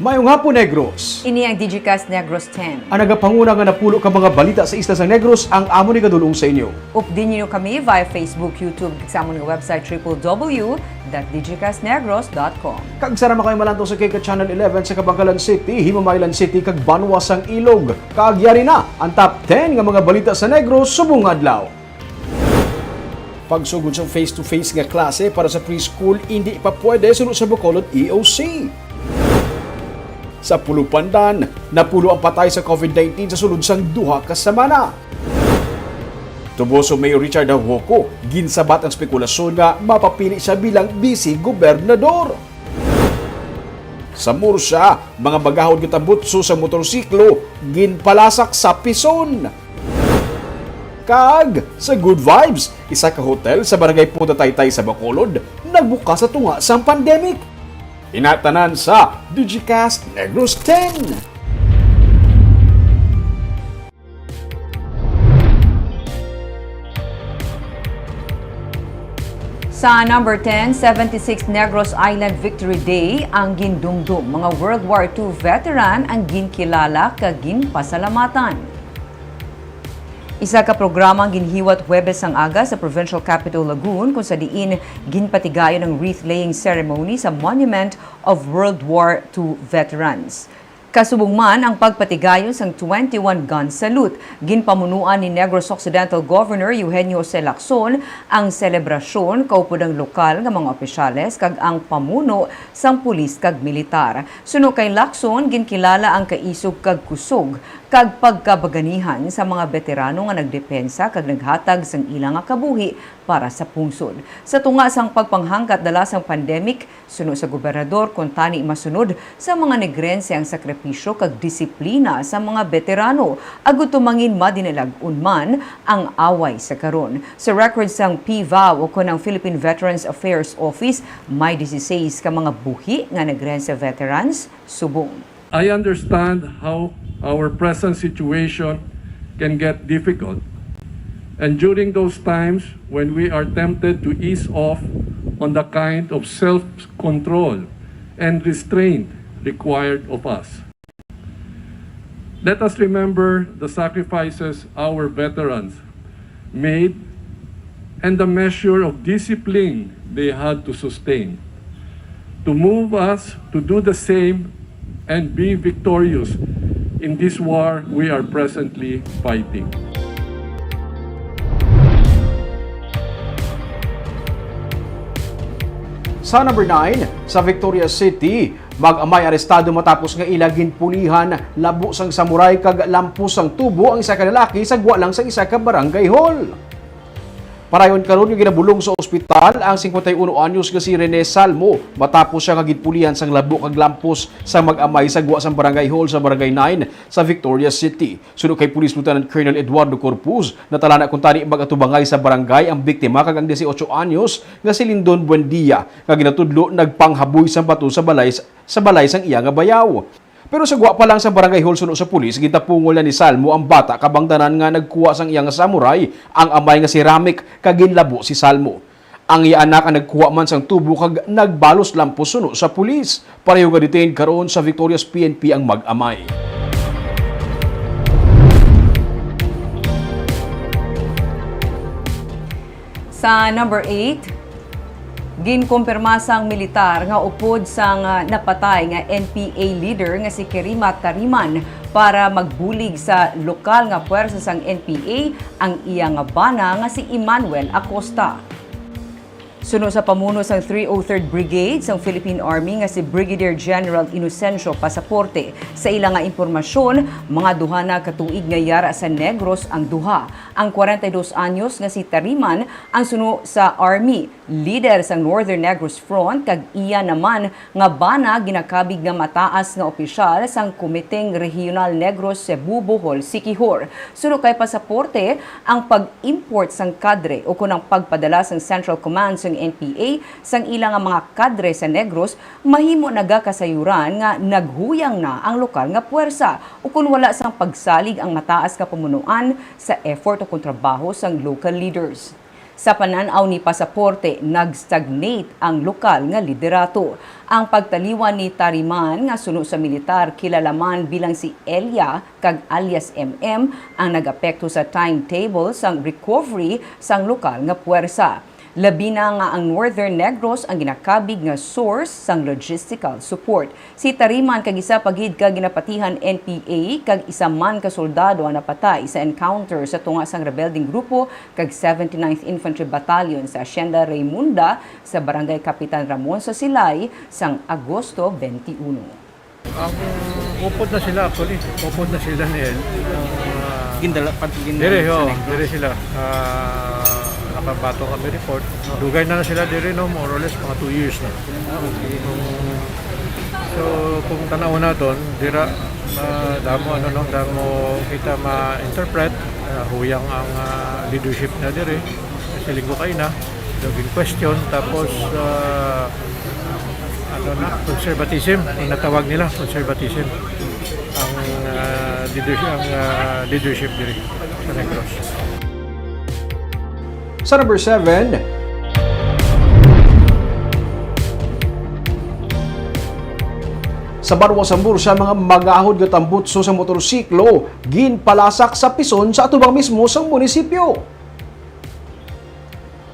Mayong hapon, Negros. Ini ang Digicast Negros X. Ang nagapanguna nga napulo ka mga balita sa isla sa Negros ang amo ni kadulong sa inyo. Updin niyo kami via Facebook, YouTube, sa among website www.digicastnegros.com. Kag sarama kayo malanto sa Kika Channel 11 sa Kabangkalan City, Himamaylan City, kag Banwasang Ilog. Kaagyari na ang top 10 nga mga balita sa Negros subong adlaw. Pagsugod sa face-to-face nga klase para sa preschool, hindi pa pwede sunod sa Bacolod EOC. Sa Pulupandan, napulo ang patay sa COVID-19 sa sulod sang duha ka semana. Tuboso Mayor Richard Hawoko, ginsabat ang spekulasyon nga mapapili siya bilang vice-gobernador. Sa Murcia, mga bagahon gitabutso sa motorsiklo, ginpalasak sa pison. Kag sa Good Vibes, isa ka hotel sa barangay Punta Taytay sa Bacolod, nagbukas sa tunga sa pandemic. Inatanan sa Digicast Negros X. Sa number 10, 76 Negros Island Victory Day ang gindumdum. Mga World War II veteran ang ginkilala kag ginpasalamatan. Isa ka programang ginhiwat Huwebes ang aga sa Provincial Capital Lagoon kung sa diin ginpatigayon ng wreath-laying ceremony sa Monument of World War II Veterans. Kasubong man ang pagpatigayon sang 21 gun salute. Ginpamunuan ni Negros Occidental Governor Eugenio Jose Lacson ang selebrasyon kaupo ng lokal nga mga opisyales kag ang pamuno sang pulis kag militar. Suno kay Lacson, ginkilala ang kaisog kag kusog kag pagkabaganihan sa mga veterano nga nagdepensa kag naghatag sang ilang nga kabuhi para sa pungsod. Sa tunga sang pagpanghangkat dala sang pandemic, suno sa gobernador kung tani masunod sa mga negrense ang sakripisyo kag disiplina sa mga veterano agud tumangin madinilag-un man ang away sa karon. Sa record sang PVAW o kunang Philippine Veterans Affairs Office, may 16 ka mga buhi nga negrense veterans subong. I understand how our present situation can get difficult. And during those times when we are tempted to ease off on the kind of self-control and restraint required of us, let us remember the sacrifices our veterans made and the measure of discipline they had to sustain to move us to do the same and be victorious in this war we are presently fighting. Sa number 9, sa Victoria City, mag-amay arestado matapos nga ilagin pulihan, labo sang samurai kag lampos sang tubo ang isa ka lalaki sa gwalang sa isa ka barangay hall. Parayon karon nga ginabulong sa ospital ang 51 anyos nga si Rene Salmo matapos siya nga gitpulihan sang labo kag lampos sa mag-amay sa gwa sang barangay hall sa barangay 9 sa Victoria City. Sunod kay Police Lieutenant Colonel Eduardo Corpuz, natala na kung tani magatubangay sa barangay ang biktima kag ang 18 anyos nga si Lindon Buendia nga ginatudlo nagpanghaboy sa bato sa balay sang iya nga bayaw. Pero sa gwa pa lang sa barangay hall suno sa pulis, gitapungol na ni Salmo ang bata kabangtanan nga nagkuha sang iyang samurai, ang amay nga si Ramik kag ginlabo si Salmo. Ang iya anak ang nagkuha man sang tubo kag nagbalos lampos suno sa pulis. Pareho nga detained karon sa Victoria's PNP ang mag-amay. Sa number 8, ginkumpirma sang militar nga upod sang napatay nga NPA leader nga si Kerima Tariman para magbulig sa lokal nga puwersa sang NPA ang iya nga bana nga si Emmanuel Acosta. Suno sa pamuno sang 303rd Brigade sang Philippine Army nga si Brigadier General Inocencio Pasaporte. Sa ilang nga impormasyon, mga duha na katuig nga yara sa Negros ang duha. Ang 42 anyos nga si Tariman ang suno sa Army, leader sang Northern Negros Front, kag iya naman nga bana ginakabig nga mataas nga opisyal sang Komiteng Regional Negros Cebu Bohol Siquijor. Suno kay Pasaporte, ang pag-import sang kadre o kunang pagpadala sang Central Command sang NPA sang ilang mga kadre sa Negros mahimo nagakasayuran nga naghuyang na ang lokal nga puwersa o kung wala sang pagsalig ang mataas nga pamunuan sa effort o kontrabaho sang local leaders. Sa pananaw ni pasaporte, nag-stagnate ang lokal nga liderato. Ang pagtaliwan ni Tariman nga suno sa militar kilalaman bilang si Elia kag alias MM ang nagapekto sa timetable sang recovery sang lokal nga puwersa. Labi na nga ang Northern Negros ang ginakabig nga source sang logistical support. Si Tariman kag isa pagid ka ginapatihan NPA kag isa man ka soldado ang napatay sa encounter sa tunga sang rebelding grupo kag 79th Infantry Battalion sa Hacienda Raymunda sa Barangay Kapitan Ramon sa Silay sang Agosto 21. Ang upod na sila actually. Upod na sila ni El. Gindala patigin Dire sila. Nakabato kami report. Dugay na sila dire no, more or less mga 2 years na. So kung tanaw na doon, dira damo kita ma-interpret huyang ang leadership na dire. Kasi linggo kayo na, in question tapos conservatism, ang natawag nila, conservatism ang leadership dire sa Negros. Sa number 7, sa Barwa Sambur sa mga magahod nga tambutso sa motorsiklo, ginpalasak sa pison sa atubang mismo sa munisipyo.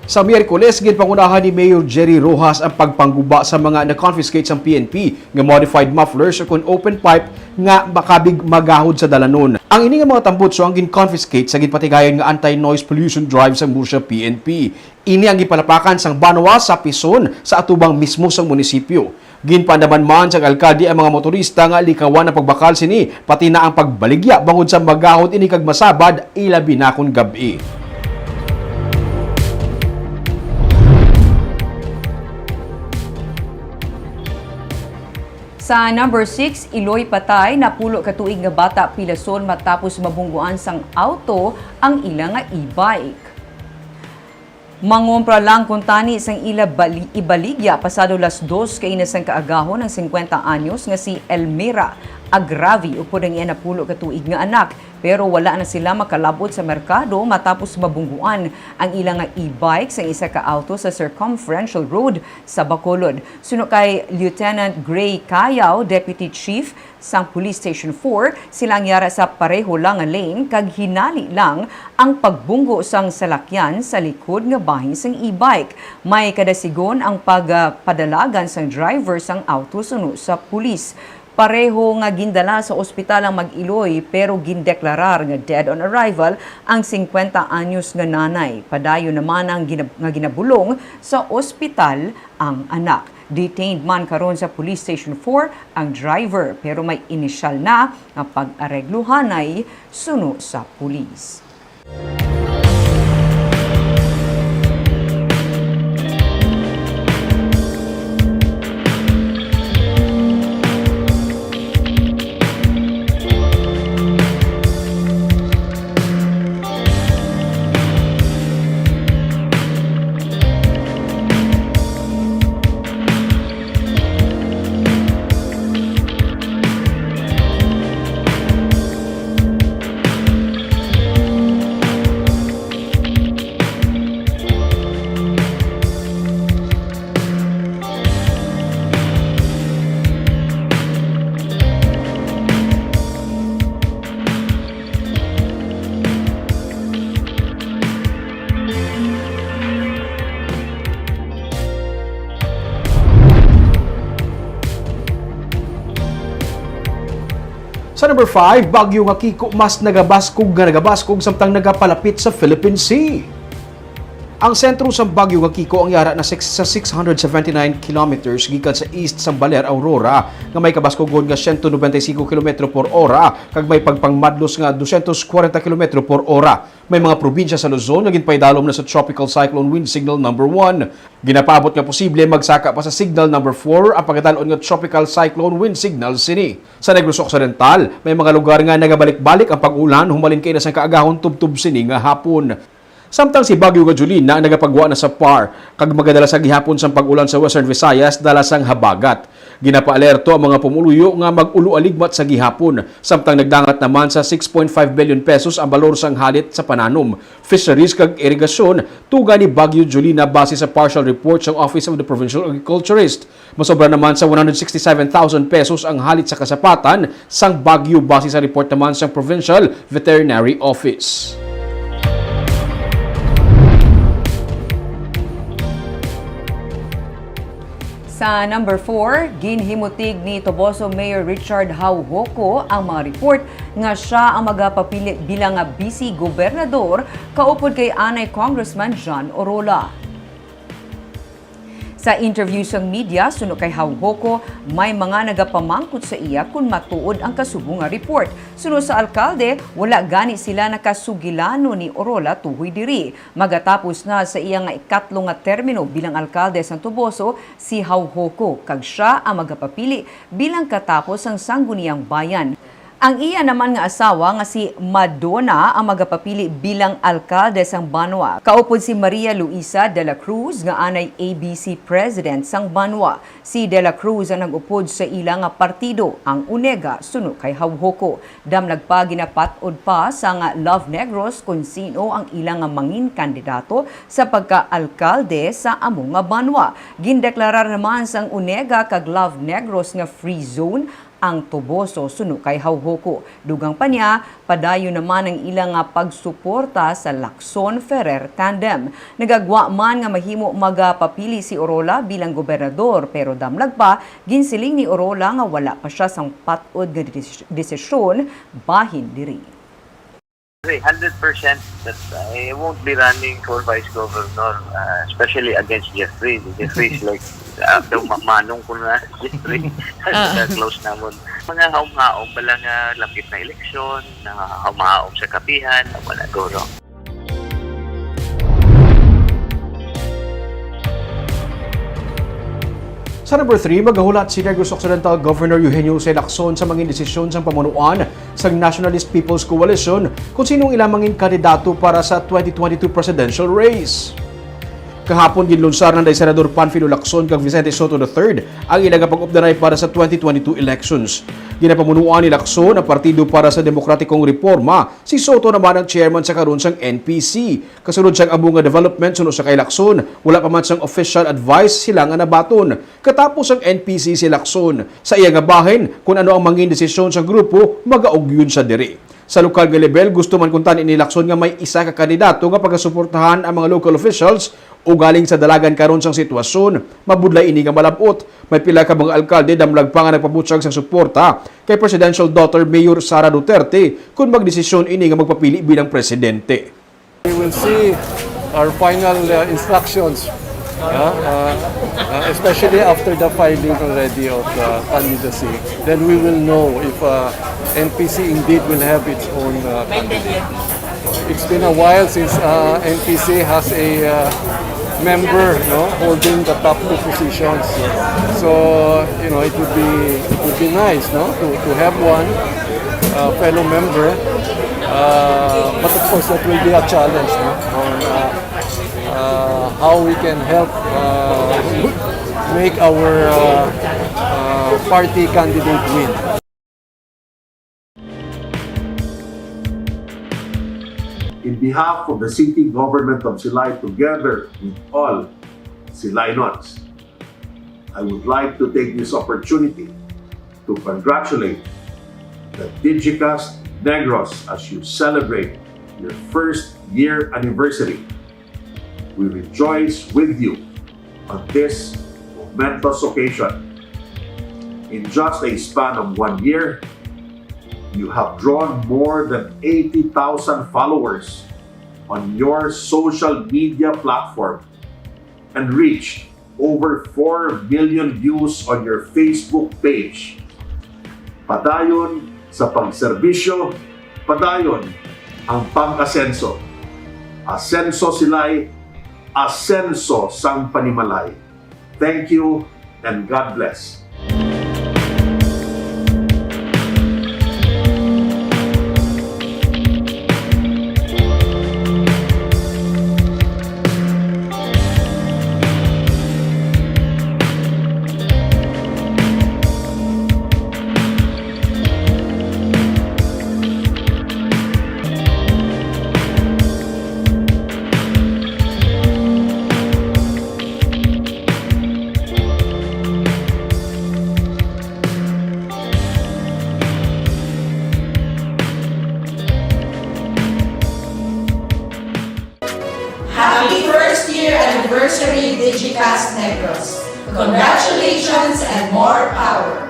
Sa Miyerkules, ginpangunahan ni Mayor Jerry Rojas ang pagpangguba sa mga na-confiscate sa PNP nga modified mufflers o kung open pipe nga makabig magahod sa dalanon. Ang ini nga mga tambutso ang gin-confiscate sa ginpatigayon nga anti-noise pollution drive sa Murcia PNP. Ini ang gipalapakan sang banwa sa pison sa atubang mismo sa munisipyo. Ginpandaman man sa alkalde ang mga motorista nga likawan na pagbakal sini, pati na ang pagbaligya bangod sa magahod ini kag masabad ilabi na kun gabi. Sa number 6, Iloy patay, napulo ka tuig nga bata pilason matapos mabungguan sang auto ang ilang nga e-bike. Mangompra lang kuntani sang ibaligya pasado las 2 kay inasang kaagahon ng 50 anyos nga si Elmira Agravi upod ang iya napulo ka tuig nga anak. Pero wala na sila makalabot sa merkado matapos mabungguan ang ilang nga e-bike sa isa ka auto sa Circumferential Road sa Bacolod. Suno kay Lieutenant Gray Cayaw, Deputy Chief sang Police Station 4, silang yara sa pareho lang nga lane kag hinali lang ang pagbunggo sang salakyan sa likod nga bahin sang e-bike. May kadasigon ang pagpadalagan sang driver sang auto suno sa pulis. Pareho nga gindala sa ospital ang Mag-Iloy pero gindeklarar nga dead on arrival ang 50 anyos nga nanay. Padayon naman ang ginabulong sa ospital ang anak. Detained man karon sa Police Station 4 ang driver pero may inisyal na nga pag-aregluhanay suno sa pulis. Sa number 5, bagyo nga Kiko mas nagabaskog samtang nagapalapit sa Philippine Sea. Ang sentro sa bagyo nga Kiko ang yara na sa 679 kilometers gikan sa east sa Baler, Aurora nga may kabaskogon nga 195 km per ora kag may pagpangmadlos nga 240 km per ora. May mga probinsya sa Luzon nga ginpaydalom na sa tropical cyclone wind signal number 1. Ginapaabot nga posible magsaka pa sa signal number 4 ang pagkadalon nga tropical cyclone wind signal sini. Sa Negros Occidental, may mga lugar nga nagabalik-balik ang pag-ulan humalin kay nasang kaagahon tubtub sini nga hapon. Samtang si Bagyo Gajulin na nagapagwa na sa PAR kag magadala sa gihapon sa pag-ulan sa Western Visayas dala sang habagat. Ginapaalerto ang mga pumuluyo nga mag-ulu-aligmat sa gihapon, samtang nagdangat naman sa 6.5 billion pesos ang balor sang halit sa pananom, fisheries kag irigasyon tuga ni Baguio Julina base sa partial report sa Office of the Provincial Agriculturist. Masobra naman sa 167,000 pesos ang halit sa kasapatan sang Baguio base sa report naman sa Provincial Veterinary Office. Sa number 4, ginhimutig ni Toboso Mayor Richard Hauhoko ang mga report nga siya ang magapapili bilang vice gobernador kaupod kay anay Congressman John Orola. Sa interview sa media, suno kay Hauhoko, may mga nagapamangkot sa iya kung matuod ang kasubong nga report. Suno sa alkalde, wala gani sila nakasugilano ni Orola tuhoy diri. Magatapos na sa iya nga ikatlo nga termino bilang alkalde sa Toboso, si Hauhoko kag siya ang magapapili bilang katapos ang sangguniang bayan. Ang iya naman nga asawa nga si Madonna ang magapapili bilang alkalde sang Banwa. Kaupod si Maria Luisa de la Cruz nga anay ABC President sang Banwa. Si de la Cruz ang nag-upod sa ilang nga partido, ang UNEGA, suno kay Hauhoko. Damlag pa ginapatod pa sa nga Love Negros kung sino ang ilang nga mangin kandidato sa pagka-alkalde sa among nga Banwa. Gindeklarar naman sang UNEGA kag Love Negros nga free zone ang Toboso suno kay Hauhoko. Dugang pa niya, padayon naman ang ilang nga pagsuporta sa Lacson-Ferrer tandem. Nagagwa man nga mahimo magapapili si Orola bilang gobernador, pero damlag pa, ginsiling ni Orola nga wala pa siya sang patod nga desisyon bahin diri. 100% that I won't be running for vice governor, especially against Jeffrey. Jeffrey is like, daw manong ko na Jeffrey. Close naman. Mga haum-haum pala nga lapit na eleksyon, na haum-haum sa kapihan, wala guro. Sa number 3, magahulat si Negros Occidental Governor Eugenio C. Lacson sa mangin desisyon sa pamunuan sa Nationalist People's Coalition kung sinong ilang mangin kandidato para sa 2022 presidential race. Kahapon ginlunsar ng Senador Panfilo Lacson kag Vicente Soto III ang ilang pag-updanay para sa 2022 elections. Ginapamunuan ni Lacson ang partido para sa demokratikong reforma. Si Soto naman ang chairman sa karon sang NPC. Kasunod siyang abunga development suno sa kay Lacson, wala pa man siyang official advice sila nga nabaton. Katapos ang NPC si Lacson, sa iya nga bahin kung ano ang mangin desisyon sa grupo, magaugyon sa diri. Sa lokal nga level, gusto man kuntanin ni Lacson nga may isa ka kandidato nga pagasuportahan ang mga local officials o galing sa dalagan karon sang sitwasyon. Mabudlay ini nga malabot. May pila ka mga alkalde damlag pa nga nagpabutsag sang suporta kay presidential daughter Mayor Sara Duterte kung magdesisyon ini nga magpapili bilang presidente. We will see our final instructions, especially after the filing already of the candidacy. Then we will know if NPC indeed will have its own candidate. It's been a while since NPC has a member holding the top two positions. So it would be nice to have one fellow member. But of course that will be a challenge on how we can help make our party candidate win. In behalf of the city government of Silay, together with all Silaynots, I would like to take this opportunity to congratulate the Digicast Negros as you celebrate your first year anniversary. We rejoice with you on this momentous occasion. In just a span of 1 year, you have drawn more than 80,000 followers on your social media platform and reached over 4 million views on your Facebook page. Padayon sa pagserbisyo, padayon ang pang-asenso. Asenso Silay, asenso sang Panimalay. Thank you and God bless. anniversary Digicast Negros. Congratulations and more power!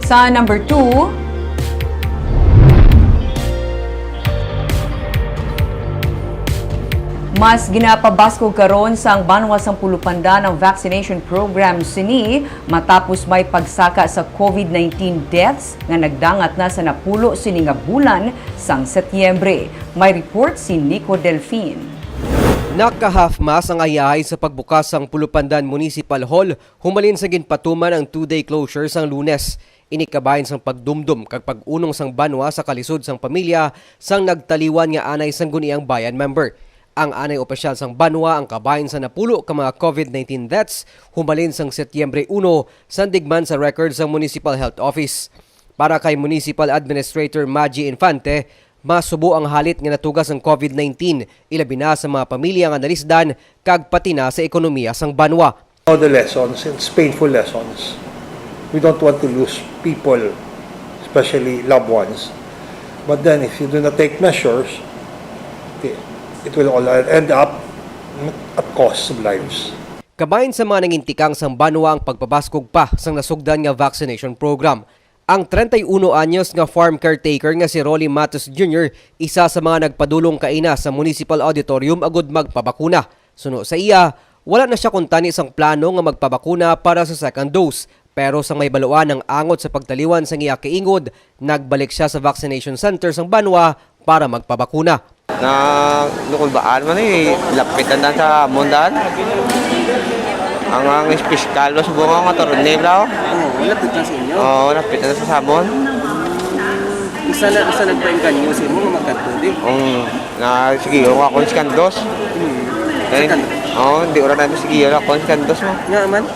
Sa number 2, mas ginapabaskog karon sang banwa sang pulupanda ng vaccination program sini matapos may pagsaka sa COVID-19 deaths nga nagdangat na sa napulo sini nga bulan sang Setyembre. May report si Nico Delfin. Naka-half-mass ang ayahay sa pagbukas ng Pulupandan Municipal Hall humalin sa ginpatuman ang 2-day closure sang Lunes. Inikabayan sang pagdumdum kag pag-unong sang banwa sa kalisod sang pamilya sang nagtaliwan nga anay sang guniang bayan member. Ang anay opisyal sang banwa ang kabayan sa napulo ka mga COVID-19 deaths humalin sang Setyembre 1 sandigman sa record sa Municipal Health Office. Para kay Municipal Administrator Maggie Infante, masubo ang halit nga natugas ng COVID-19 ilabi na sa mga pamilya nga nalisdan kag pati na sa ekonomiya sang banwa. All the lessons, it's painful lessons. We don't want to lose people, especially loved ones. But then if you do not take measures, it will all end up at cost of lives. Kabayan sa mga nangintikang sang banwa ang pagpabaskog pa sang nasugdan nga vaccination program. Ang 31 anyos nga farm caretaker nga si Rolly Matos Jr. isa sa mga nagpadulong kaina sa Municipal Auditorium agud magpabakuna. Suno sa iya, wala na siya kuntani sang plano nga magpabakuna para sa second dose. Pero sang may baluan ng angot sa pagtaliwan sang iya kaingod, nagbalik siya sa vaccination center sang banwa para magpabakuna. Na lukulbaan man lapitan na sa mundan. Ang fiskal lo subong nga toron nila. Lapit na sa inyo. Lapitan na sa sabon. Isa nagpaingganyo sa mo magkatudi. Na sige, ako skandos. Hindi ora na sige, ako skandos mo. Nga man.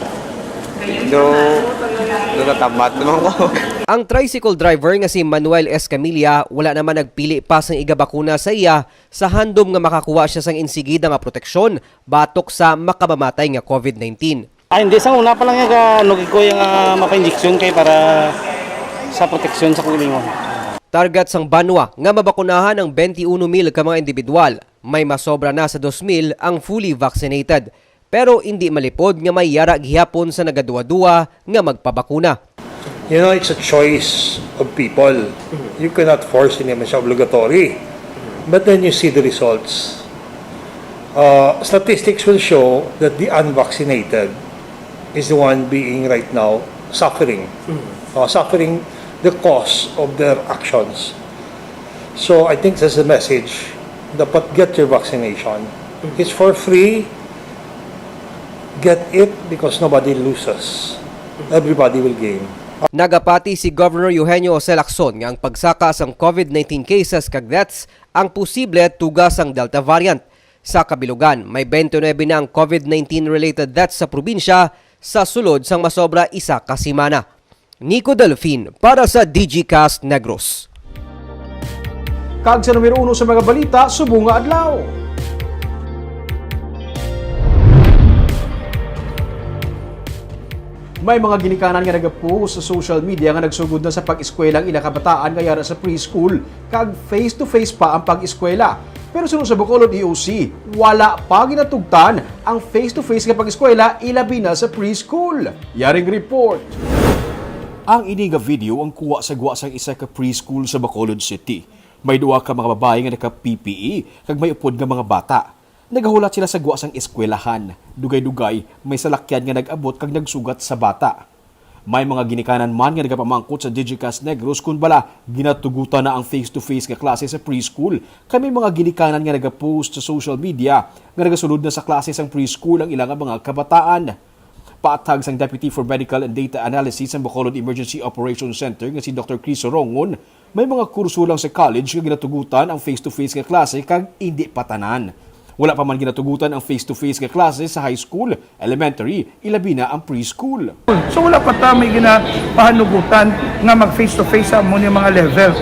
Do natamat naman ko. Ang tricycle driver nga si Manuel Escamilla wala naman nagpili pa sang igabakuna sa iya sa handom nga makakuha siya sang insigida nga proteksyon batok sa makamamatay nga COVID-19. Hindi sa una pa lang nga nugi ko yung maka-injection kay para sa proteksyon sa kulingon. Target sang banwa nga mabakunahan ang 21,000 ka mga individual. May masobra na sa 2,000 ang fully vaccinated. Pero hindi malipod nga may yara gihapon sa nagaduwa-duwa nga magpabakuna. You know, it's a choice of people. You cannot force it naman siya obligatory. But then you see the results. Statistics will show that the unvaccinated is the one being right now suffering. Suffering the cost of their actions. So I think that's the message. Dapat get your vaccination. It's for free. Get it because nobody loses. Everybody will gain. Nagapati si Governor Eugenio Jose Lacson nga ang pagsaka sang COVID-19 cases kag deaths ang posible tugas ang Delta variant. Sa kabilugan, may 29 na ang COVID-19 related deaths sa probinsya sa sulod sang masobra isa ka semana. Nico Delfin para sa Digicast Negros. Kag sa numero 1 sa mga balita, subong nga adlaw. May mga ginikanan nga nagapost sa social media nga nagsugod na sa pag-eskwela ang ilang kabataan nga yara sa preschool kag face-to-face pa ang pag-eskwela. Pero sunod sa Bacolod EOC, wala pa ginatugtan ang face-to-face nga pag-eskwela ilabi na sa preschool. Yaring report. Ang iniga video ang kuha sa guwa sang isa ka preschool sa Bacolod City. May duwa ka mga babae nga naka-PPE kag may upod nga mga bata. Nagahulat sila sa guwa sang eskwelahan. Dugay-dugay, may salakyan nga nag-abot kag nagsugat sa bata. May mga ginikanan man nga nagapamangkot sa Digicast Negros kung bala ginatugutan na ang face-to-face nga klase sa preschool. Kami mga ginikanan nga nagapost sa social media nga nagasulod na sa klase sang preschool ang ilang mga kabataan. Paatag sang Deputy for Medical and Data Analysis sa Bacolod Emergency Operations Center nga si Dr. Chris Sorongon, may mga kurso lang sa college nga ginatugutan ang face-to-face nga klase kag hindi patanan. Wala pa man ginatugutan ang face-to-face nga klase sa high school, elementary, ilabi na ang preschool. So wala pa ta may ginapahanugutan nga mag face-to-face sa mo mga level.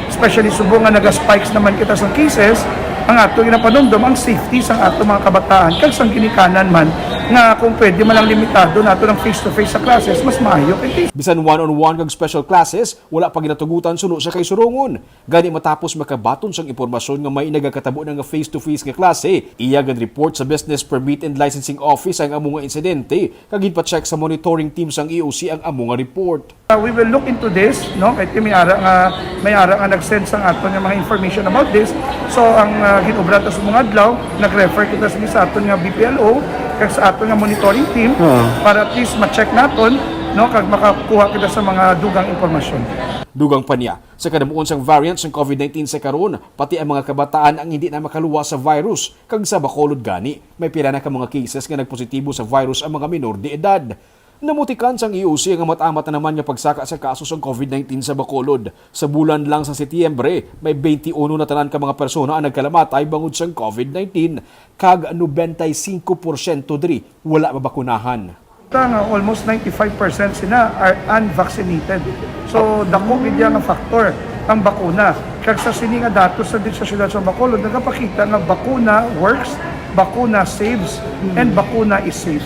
Especially subong nga naga-spikes naman kita sa cases, ang ato ginapanumdum ang safety sa ato mga kabataan kag sang ginikanan man nga kung pwede man lang limitado nato ng face-to-face sa classes mas maayo kay Bisan one-on-one kag special classes, wala pa ginatugutan suno sa kay surungon. Gani matapos makabaton sang impormasyon nga may nagakatabo na nga face-to-face nga klase, iya gad report sa Business Permit and Licensing Office ang amo nga insidente kag ginpa-check sa monitoring team sang EOC ang amo nga report. We will look into this, no? Kay may ara nga nag-send sang aton nga mga information about this. So ang ginobra ta sa mga adlaw, nag-refer kita sa aton nga BPLO kag sa aton nga monitoring team para at least ma-check naton, no, kag makakuha kita sa mga dugang impormasyon. Dugang pa niya, sa kadamuon sang variants ng COVID-19 sa karon, pati ang mga kabataan ang hindi na makaluwa sa virus, kag sa Bacolod gani, may pila na ka mga cases nga nagpositibo sa virus ang mga minor de edad. Namutikan sang EOC ang matamat na naman niya pagsaka sa kaso ng COVID-19 sa Bacolod. Sa bulan lang sa Setyembre, may 21 na tanan ka mga persona ang nagkalamatay bangod sa COVID-19, kag 95% diri wala mabakunahan. Almost 95% sila are unvaccinated. So, dako gid nga factor ang bakuna. Kag sa sini nga datos sa siyudad sa Bacolod, nagapakita nga bakuna works, bakuna saves, and bakuna is safe.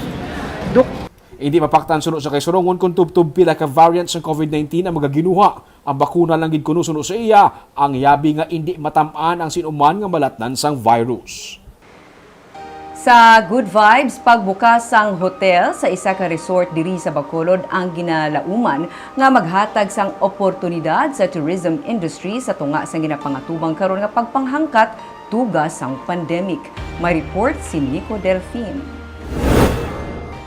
Hindi mapaktan suno sa kay surungon kung tubtub pila ka variants ng COVID-19 ang magaginuha. Ang bakuna lang gid kuno suno sa iya, ang yabi nga hindi matam-an ang sinuman nga malatnan sang virus. Sa Good Vibes, pagbukas sang hotel sa isa ka resort diri sa Bacolod ang ginalauman nga maghatag sang oportunidad sa tourism industry sa tunga sang ginapangatubang karon nga pagpanghangkat tugas sang pandemic. May report si Nico Delfin.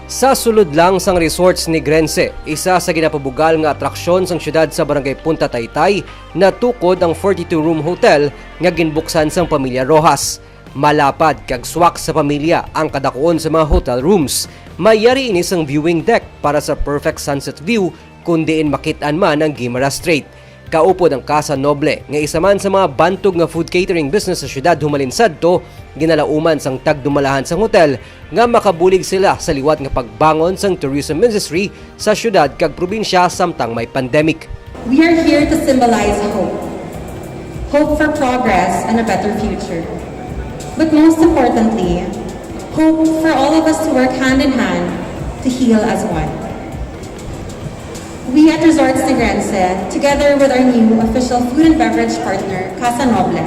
Sa sulod lang sang resorts ni Grense, isa sa ginapabugal nga atraksyon sang syudad sa barangay Punta Taytay, natukod ang 42-room hotel nga ginbuksan sang pamilya Rojas. Malapad kag swak sa pamilya ang kadakuon sa mga hotel rooms. Mayari ini sang viewing deck para sa perfect sunset view kung diin makitaan man ang Guimara Strait. Kaupod ang Casa Noble nga isa man sa mga bantog nga food catering business sa syudad humalin sadto, ginalauman sang tagdumalahan sang hotel nga makabulig sila sa liwat nga pagbangon sang tourism industry sa syudad kag probinsya samtang may pandemic. We are here to symbolize hope. Hope for progress and a better future. But most importantly, hope for all of us to work hand in hand to heal as one. We at Resorts Negros X, together with our new official food and beverage partner, Casa Noble,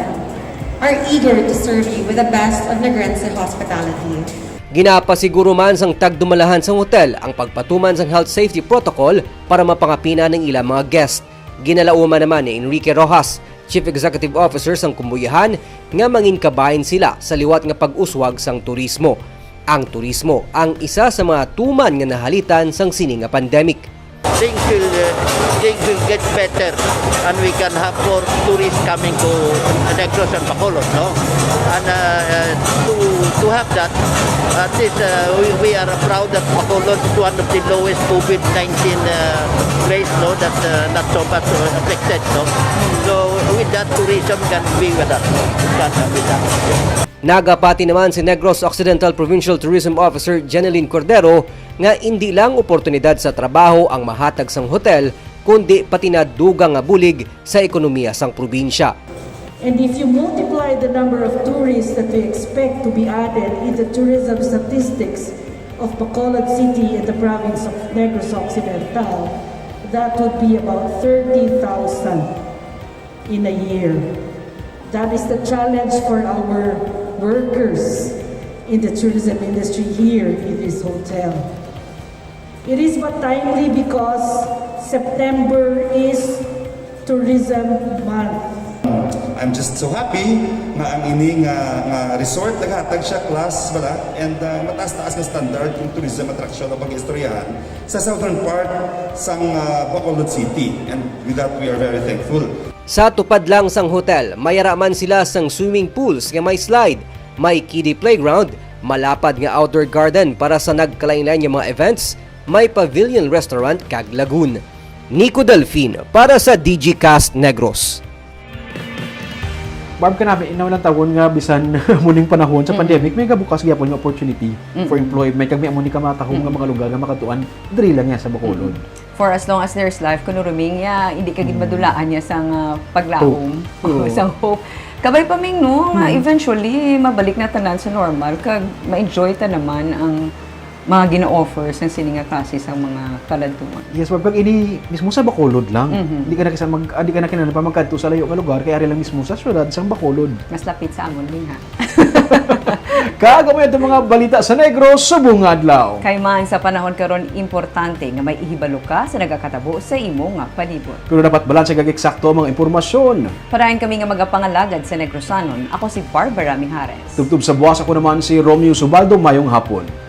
are eager to serve you with the best of Negros hospitality. Ginapasiguro man sang tagdumalahan sang hotel ang pagpatuman sang health safety protocol para mapangapina ng ilang mga guest. Ginalauman naman ni Enrique Rojas, Chief Executive Officer sang Kumbuyahan, nga manginkabahin sila sa liwat nga pag-uswag sang turismo. Ang turismo ang isa sa mga tuman nga nahalitan sang sini nga pandemic. Things will get better and we can have more tourists coming to Negros and Bacolod, no? And to have that, at least we are proud that Bacolod is one of the lowest COVID-19 place, no? That's not so much affected, no? So with that, tourism can be with us. Nagapati naman si Negros Occidental Provincial Tourism Officer Jeneline Cordero nga hindi lang oportunidad sa trabaho ang mahatag sang hotel, kundi pati na dugang nga bulig sa ekonomiya sang probinsya. And if you multiply the number of tourists that we expect to be added in the tourism statistics of Bacolod City and the province of Negros Occidental, that would be about 30,000 in a year. That is the challenge for our workers in the tourism industry here in this hotel. It is but timely because September is Tourism Month. I'm just so happy na ang ining resort naghatag siya class and mataas-taas na standard yung tourism attraction o pag-istoryahan sa southern part sang Bacolod City, and with that we are very thankful. Sa tupad lang sang hotel, mayaraman sila sang swimming pools nga may slide, may kiddie playground, malapad nga outdoor garden para sa nagkalain-lain nga mga events, may pavilion restaurant kag lagoon. Nico Delfin para sa Digicast Negros. Barb, kanabi, inaw ng taon nga bisan muning panahon sa pandemic, may kabukas gyapon nga opportunity for employment. Kag may amuni ka matahong nga mga lugar nga makatuan, diri lang yan sa Bacolod. For as long as there's life, kuno ruming ya, hindi ka gid madulaan niya sang paglaom, sang hope. Kabay pa ming no, nga eventually mabalik na tanan sa normal kag ma-enjoy ta naman ang mga gina-offers ng sininga klase sa mga kalantuan. Yes, pag ini mismo sa Bacolod lang. Hindi ka na hindi ka na kinahanglan pa magkadto sa layo nga lugar kaya ari lang mismo sa syudad sa Bacolod. Mas lapit sa amon din ha. Kagamoy ang mga balita sa Negros subong adlaw. Kay man sa panahon karon importante nga may ihibalo ka sa nagakatabo sa imo nga palibot. Pero dapat balanse kag eksakto ang mga impormasyon. Parayan kami nga magapangalagad sa Negrosanon. Ako si Barbara Mijares. Tubtub sa buwas ako naman si Romeo Subaldo, mayong hapon.